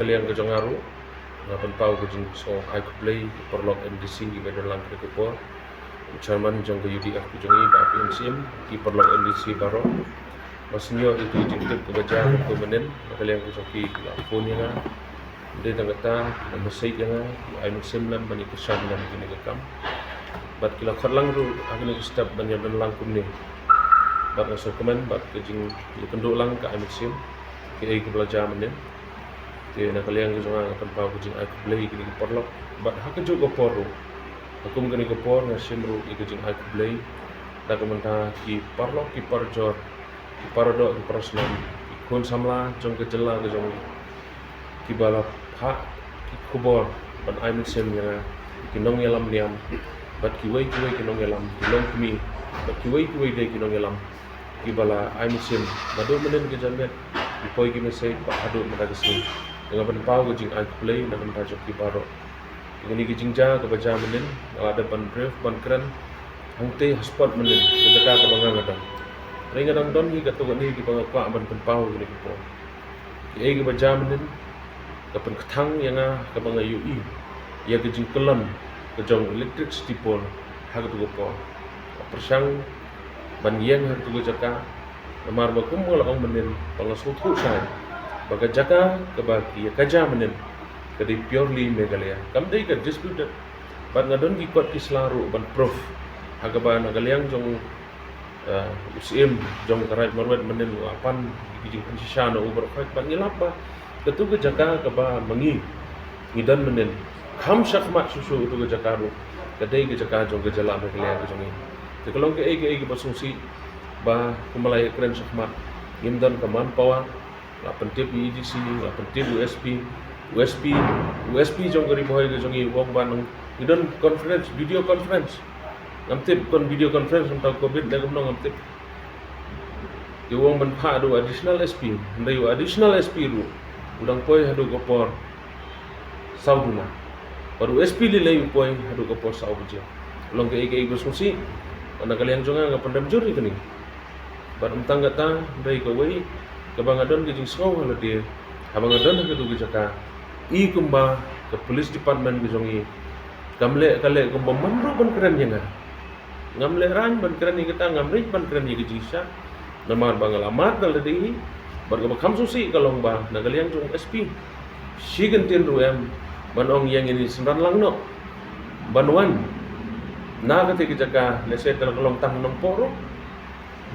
Kalian ke Jongaru, ngapan pau ke jing so Iongkhuli perlok NDC di badan lang ke por. Chairman jong ke UDF ke jongi ba mynsiem ki perlok NDC baro. Masnyo itu jing tip ke baja ke menen, kalian ke joki la phone yang dia tangata message yang mynsiem lam bani ke shah lam kini ke kam. Bat kila khatlang ru agni ke step ban yang lang kumni. Bat so komen bat ke jing kenduk lang ke mynsiem ke ai ke belajar menen. Thì nak kalian ke jangan akan pau kucing Iongkhuli kini ke perlok bat hak ke juga poru akum kini ke por ngasim ru ke jing Iongkhuli tak mentah ki perlok ki parjor ki pardo ki prasnan ki kun samla jong ke jela ke jong ki bala hak ki kubor ban mynsiem nya ki nong yalam niam bat ki wei ki nong yalam ki long kmi bat ki wei de ki nong yalam ki bala mynsiem badu menen ke jamet ki poi ki mesej ba adu madagasi dengan penpau ke jing Iongkhuli nak mentah joki baro ini ke jingja ke baca menen ada ban brief ban keren hangte hotspot menen ke jaka ke bangang adang ring adang don hi katu ni ki bangakwa ban penpau ni ke po ke baca menen ke pen kthang yang ke bangai ïohi ya ke jing pynkyllon ke jong elektrik stipol hak tu po persang ban yang hak tu jaka namar ba kum wala ong menen pangasu thu sai baga jaka kebaki kaja menen kadi purely Meghalaya kam dei ka disputed ban ngadon gi kot kislaru ban prof hagaba nagaliang jong usim jong karai marwet menen lapan gi shah no uber khak ban ngilapa ketu ke jaka kaba mangi ngidan menen kham shakmat susu tu ke jaka ru kadai ke jaka jong ke jala Meghalaya ke jongi tekolong ke basungsi ba kumalai keren shakmat ngimdan kaman pawa la pentip EDC, la pentip USB jong kari boy ke jongi wong banung idon conference video conference ngamtip kon video conference tentang covid dah gumno ngamtip ke wong ban pha do additional SP ndai additional SP ru udang poi hadu kopor sauduna baru SP lilai poi hadu kopor saudja long ke gosmusi ana kalian jonga ngapandam juri kini bar untang gata ndai ke wei kebangadon ke jing snow hala dia abangadon ke du jaka I kumba ke police department ke jongi kamle kale kumba manro ban keren yang ngamle ran ban keren ni kita ngamre ban keren ni ke jisha namar bangalamat dal dehi bar ke kham susi kalong ba nagaliang jong SP sigentin ruem banong yang ini sendan lang no banwan na ke jaka lese tel kalong tang nong poro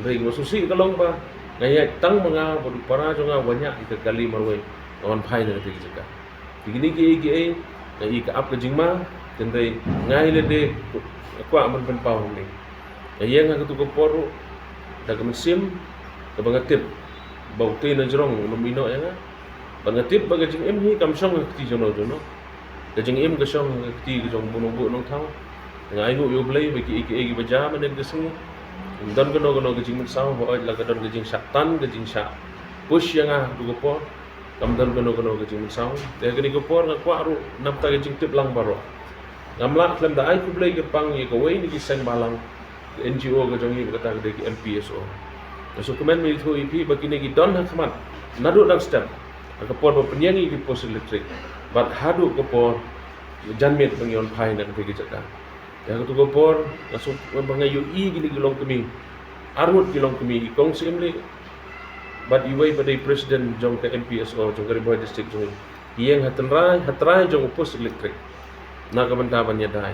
rei susi kalong ba ngaya tang mga para jonga banyak ika kali marwai on phai na tigi jaka tigini ki ngai ka ap ke jingma tendai ngai le de kwa man pen pau ni ngaya nga tu ko poru daga mynsiem ka bangatip baute na jrong nomino ya bangatip baga jing em hi kam song ti jono ka jing em ka song ti ka jong bunung bu nong thau ngai ngu yo blai ba ki baja manen ke sing don kono ke jing sao ho la ka don ke jing shatan ke jing sha push yang du ko kam don kono ke jing sao te ke ni ko por na kwa ru nam ta ke jing tip lang baro ngamla klem da ai ku blai ke pang ye ko wei ni ki seng balang NGO ke jong ni kata ke MPSO so komen mi thu ip bakini ki don hakmat nadu dang step ka por ba penyangi ki pos elektrik bat hadu ko por janmet bangion phai na ke jaka ya tu ko por langsung bangai ïohi gini gilong kami arut gilong kami kong simli bat iwai pada presiden jong ke MPSO jong kari boy district jong yang hatrai jong pos elektrik na kamantaban ya dai